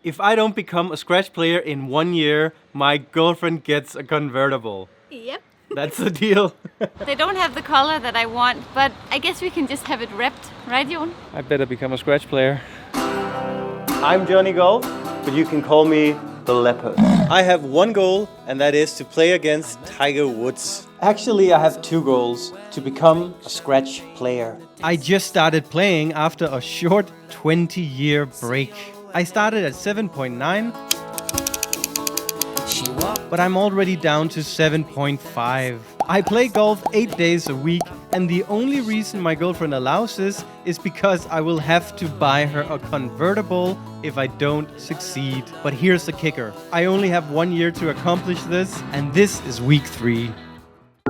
If I don't become a Scratch player in 1 year, my girlfriend gets a convertible. Yep. That's the deal. They don't have the color that I want, but I guess we can just have it wrapped, right, Jon? I better become a Scratch player. I'm Johnny Golf, but you can call me the Leopard. I have one goal, and that is to play against Tiger Woods. Actually, I have two goals: to become a Scratch player. I just started playing after a short 20-year break. I started at 7.9, but I'm already down to 7.5. I play golf 8 days a week, and the only reason my girlfriend allows this is because I will have to buy her a convertible if I don't succeed. But here's the kicker. I only have 1 year to accomplish this, and this is week 3.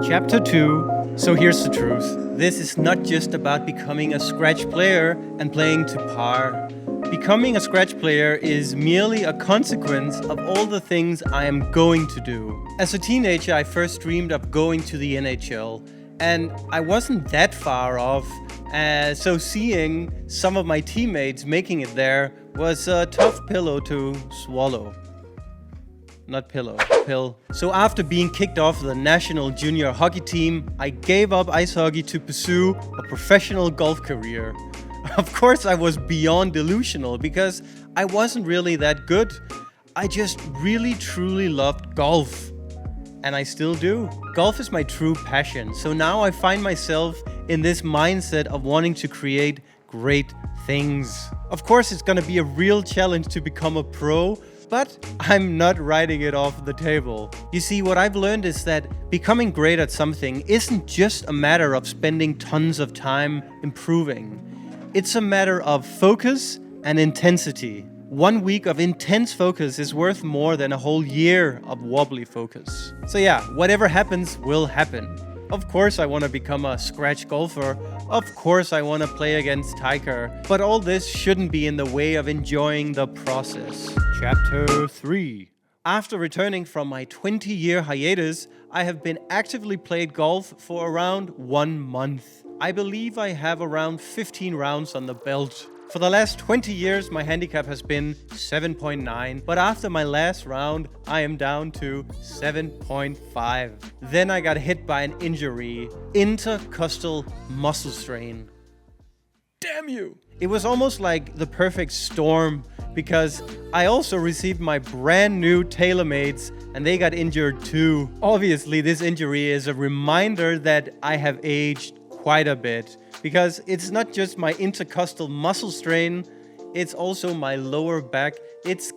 Chapter 2. So here's the truth. This is not just about becoming a Scratch player and playing to par. Becoming a Scratch player is merely a consequence of all the things I am going to do. As a teenager, I first dreamed of going to the NHL, and I wasn't that far off. So seeing some of my teammates making it there was a tough pillow to swallow. Not pillow, pill. So after being kicked off the national junior hockey team, I gave up ice hockey to pursue a professional golf career. Of course, I was beyond delusional because I wasn't really that good. I just really truly loved golf. And I still do. Golf is my true passion. So now I find myself in this mindset of wanting to create great things. Of course, it's gonna be a real challenge to become a pro, but I'm not writing it off the table. You see, what I've learned is that becoming great at something isn't just a matter of spending tons of time improving. It's a matter of focus and intensity. 1 week of intense focus is worth more than a whole year of wobbly focus. So yeah, whatever happens will happen. Of course I want to become a Scratch golfer. Of course I want to play against Tiger. But all this shouldn't be in the way of enjoying the process. Chapter 3. After returning from my 20-year hiatus, I have been actively played golf for around 1 month. I believe I have around 15 rounds on the belt. For the last 20 years, my handicap has been 7.9, but after my last round, I am down to 7.5. Then I got hit by an injury, intercostal muscle strain. Damn you! It was almost like the perfect storm because I also received my brand new TaylorMades and they got injured too. Obviously, this injury is a reminder that I have aged quite a bit because it's not just my intercostal muscle strain, it's also my lower back. It's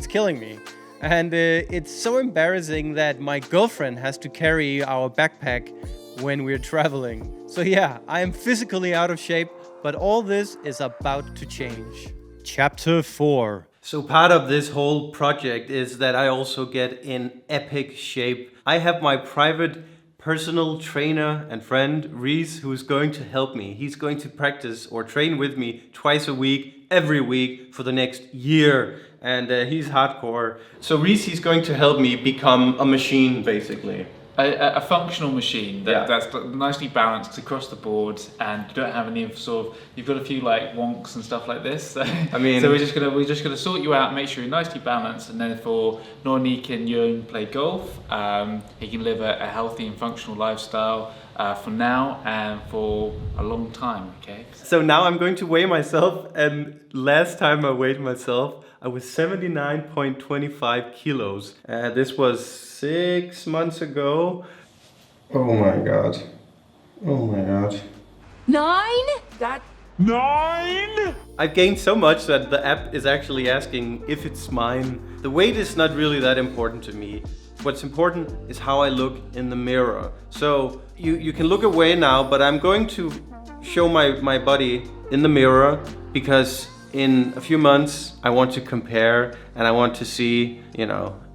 killing me. And it's so embarrassing that my girlfriend has to carry our backpack when we're traveling. So yeah, I am physically out of shape, but all this is about to change. Chapter 4. So part of this whole project is that I also get in epic shape. I have my private personal trainer and friend, Reese, who is going to help me. He's going to practice or train with me twice a week, every week for the next year. And he's hardcore. So Reese, he's going to help me become a machine, basically. A functional machine that's nicely balanced across the board, and you don't have any sort of, you've got a few like wonks and stuff like this. So, I mean, so we're just gonna sort you out, make sure you're nicely balanced, and then for Nornik and Jon play golf, he can live a healthy and functional lifestyle for now and for a long time. Okay. So now I'm going to weigh myself, and last time I weighed myself, I was 79.25 kilos. This was 6 months ago. Oh my god. Oh my god. 9? 9? I've gained so much that the app is actually asking if it's mine. The weight is not really that important to me. What's important is how I look in the mirror. So you can look away now, but I'm going to show my body in the mirror because in a few months I want to compare and I want to see,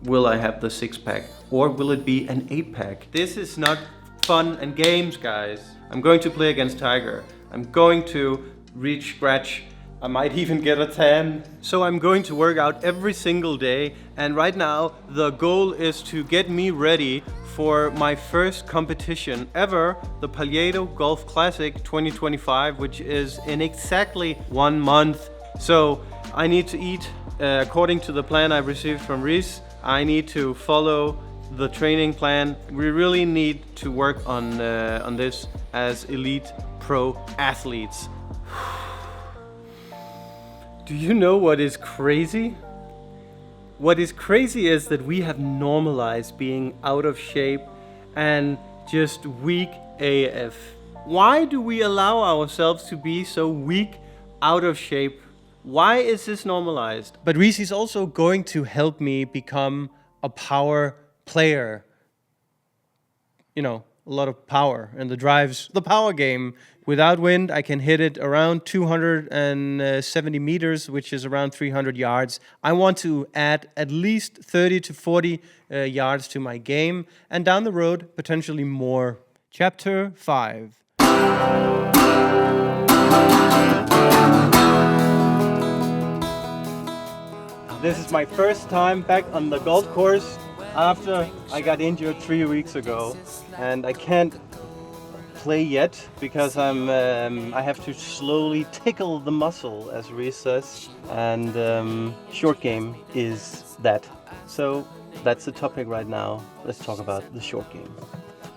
will I have the 6-pack or will it be an 8-pack? This is not fun and games, guys. I'm going to play against Tiger. I'm going to reach Scratch. I might even get a 10. So I'm going to work out every single day, and right now the goal is to get me ready for my first competition ever, the Palieto Golf Classic 2025, which is in exactly 1 month. So I need to eat according to the plan I received from Reese, I need to follow the training plan. We really need to work on this as elite pro athletes. Do you know what is crazy? What is crazy is that we have normalized being out of shape and just weak AF. Why do we allow ourselves to be so weak, out of shape? Why is this normalized? But Reese is also going to help me become a power player. You know, a lot of power, and the drives the power game. Without wind, I can hit it around 270 meters, which is around 300 yards. I want to add at least 30 to 40 yards to my game, and down the road, potentially more. Chapter 5. This is my first time back on the golf course after I got injured 3 weeks ago, and I can't play yet because I have to slowly tickle the muscle, as Reese says, and short game is that. So that's the topic right now. Let's talk about the short game.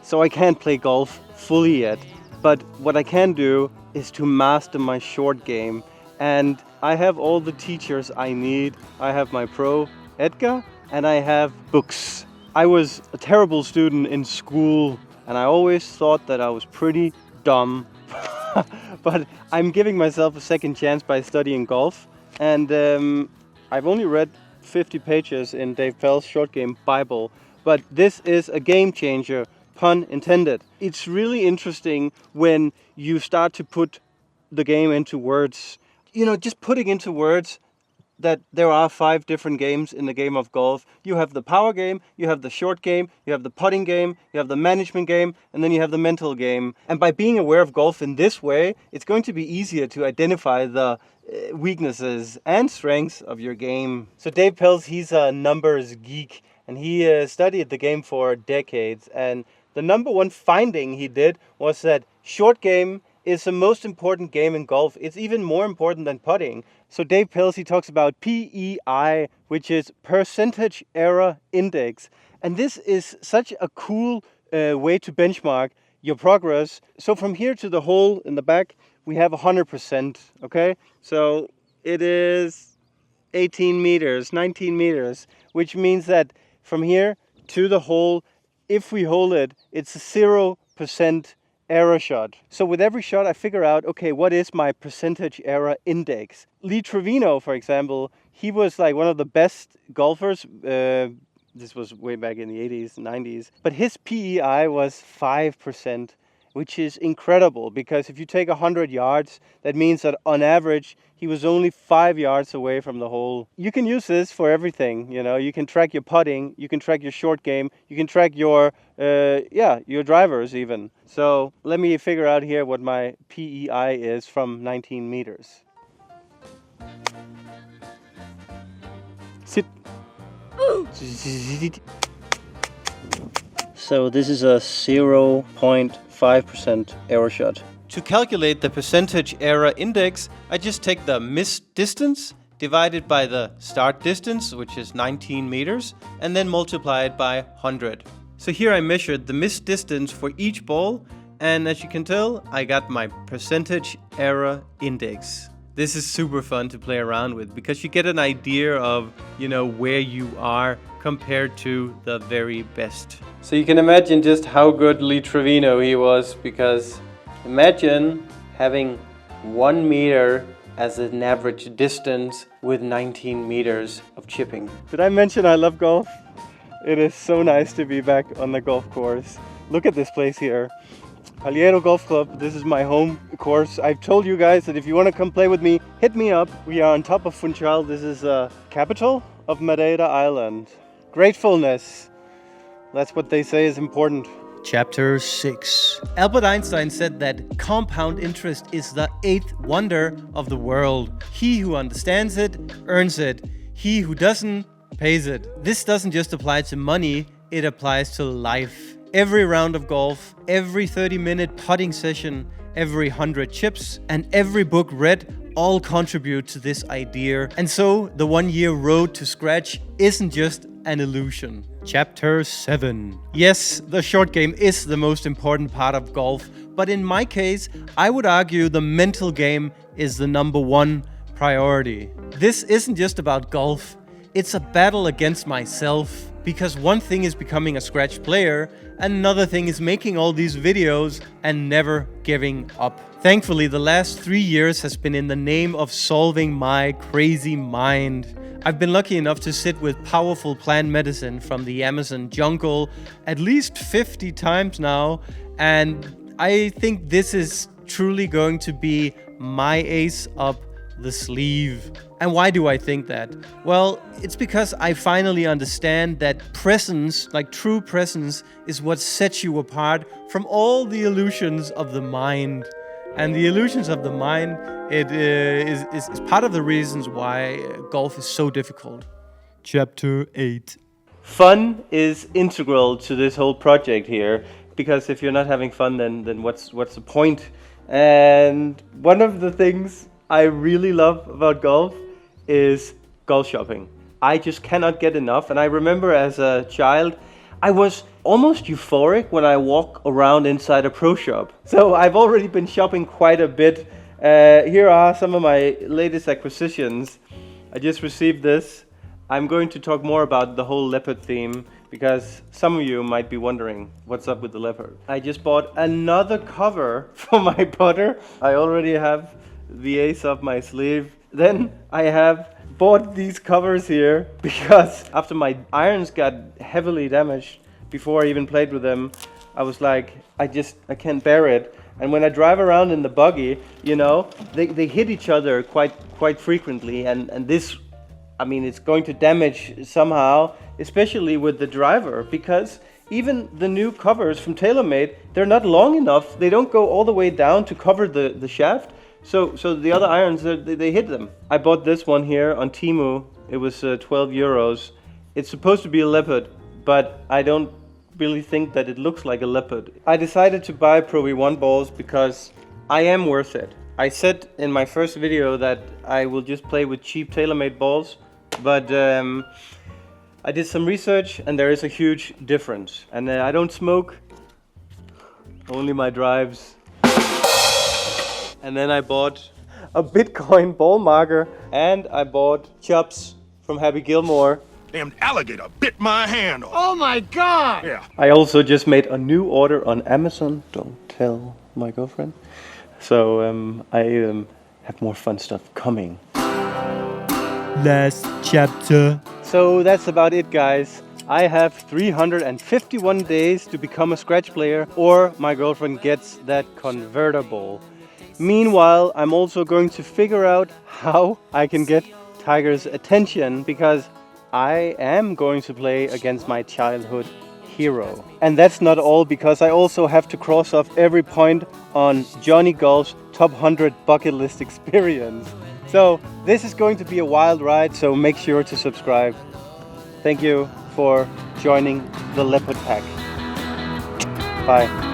So I can't play golf fully yet, but what I can do is to master my short game, and I have all the teachers I need. I have my pro, Edgar, and I have books. I was a terrible student in school, and I always thought that I was pretty dumb. But I'm giving myself a second chance by studying golf, and I've only read 50 pages in Dave Pell's short game Bible, but this is a game changer, pun intended. It's really interesting when you start to put the game into words. You know, just putting into words that there are 5 different games in the game of golf. You have the power game, you have the short game, you have the putting game, you have the management game, and then you have the mental game. And by being aware of golf in this way, it's going to be easier to identify the weaknesses and strengths of your game. So Dave Pells, he's a numbers geek, and he studied the game for decades. And the number one finding he did was that short game is the most important game in golf. It's even more important than putting. So Dave Pells, he talks about PEI, which is percentage error index. And this is such a cool way to benchmark your progress. So from here to the hole in the back, we have 100%, okay? So it is 18 meters, 19 meters, which means that from here to the hole, if we hold it, it's a 0% error shot. So with every shot I figure out, okay, what is my percentage error index? Lee Trevino, for example, he was like one of the best golfers. This was way back in the 80s, 90s. But his PEI was 5%, which is incredible, because if you take 100 yards, that means that on average, he was only 5 yards away from the hole. You can use this for everything, you know. You can track your putting, you can track your short game, you can track your drivers even. So let me figure out here what my PEI is from 19 meters. Sit. So this is a 0.5% error shot. To calculate the percentage error index, I just take the missed distance divided by the start distance, which is 19 meters, and then multiply it by 100. So here I measured the missed distance for each ball, and as you can tell, I got my percentage error index. This is super fun to play around with because you get an idea of, you know, where you are compared to the very best. So you can imagine just how good Lee Trevino he was, because imagine having 1 meter as an average distance with 19 meters of chipping. Did I mention I love golf? It is so nice to be back on the golf course. Look at this place here. Paliero Golf Club, this is my home course. I've told you guys that if you want to come play with me, hit me up. We are on top of Funchal. This is the capital of Madeira Island. Gratefulness. That's what they say is important. Chapter 6. Albert Einstein said that compound interest is the 8th wonder of the world. He who understands it, earns it. He who doesn't, pays it. This doesn't just apply to money, it applies to life. Every round of golf, every 30-minute putting session, every 100 chips, and every book read all contribute to this idea. And so the 1-year road to scratch isn't just an illusion. Chapter 7. Yes, the short game is the most important part of golf, but in my case, I would argue the mental game is the number one priority. This isn't just about golf, it's a battle against myself, because one thing is becoming a scratch player, another thing is making all these videos and never giving up. Thankfully, the last 3 years has been in the name of solving my crazy mind. I've been lucky enough to sit with powerful plant medicine from the Amazon jungle at least 50 times now, and I think this is truly going to be my ace up the sleeve. And why do I think that? Well, it's because I finally understand that presence, like true presence, is what sets you apart from all the illusions of the mind. And the illusions of the mind, it is part of the reasons why golf is so difficult. Chapter 8. Fun is integral to this whole project here, because if you're not having fun, then what's the point? And one of the things I really love about golf is golf shopping. I just cannot get enough. And I remember as a child, I was almost euphoric when I walk around inside a pro shop. So I've already been shopping quite a bit. Here are some of my latest acquisitions. I just received this. I'm going to talk more about the whole leopard theme because some of you might be wondering what's up with the leopard. I just bought another cover for my putter. I already have the ace up my sleeve. Then I have bought these covers here because after my irons got heavily damaged before I even played with them, I was like, I can't bear it. And when I drive around in the buggy, you know, they hit each other quite frequently, and this, I mean, it's going to damage somehow, especially with the driver, because even the new covers from TaylorMade, they're not long enough. They don't go all the way down to cover the shaft. So the other irons, they hit them. I bought this one here on Temu. It was 12 euros. It's supposed to be a leopard, but I don't really think that it looks like a leopard. I decided to buy Pro V1 balls because I am worth it. I said in my first video that I will just play with cheap TaylorMade balls, but I did some research and there is a huge difference. And I don't smoke, only my drives. And then I bought a Bitcoin ball marker and I bought Chubbs from Happy Gilmore. Damn alligator bit my hand off. Oh my God! Yeah. I also just made a new order on Amazon. Don't tell my girlfriend. So I have more fun stuff coming. Last chapter. So that's about it, guys. I have 351 days to become a scratch player, or my girlfriend gets that convertible. Meanwhile, I'm also going to figure out how I can get Tiger's attention, because I am going to play against my childhood hero. And that's not all, because I also have to cross off every point on Johnny Golf's top 100 bucket list experience. So this is going to be a wild ride, so make sure to subscribe. Thank you for joining the Leopard Pack. Bye.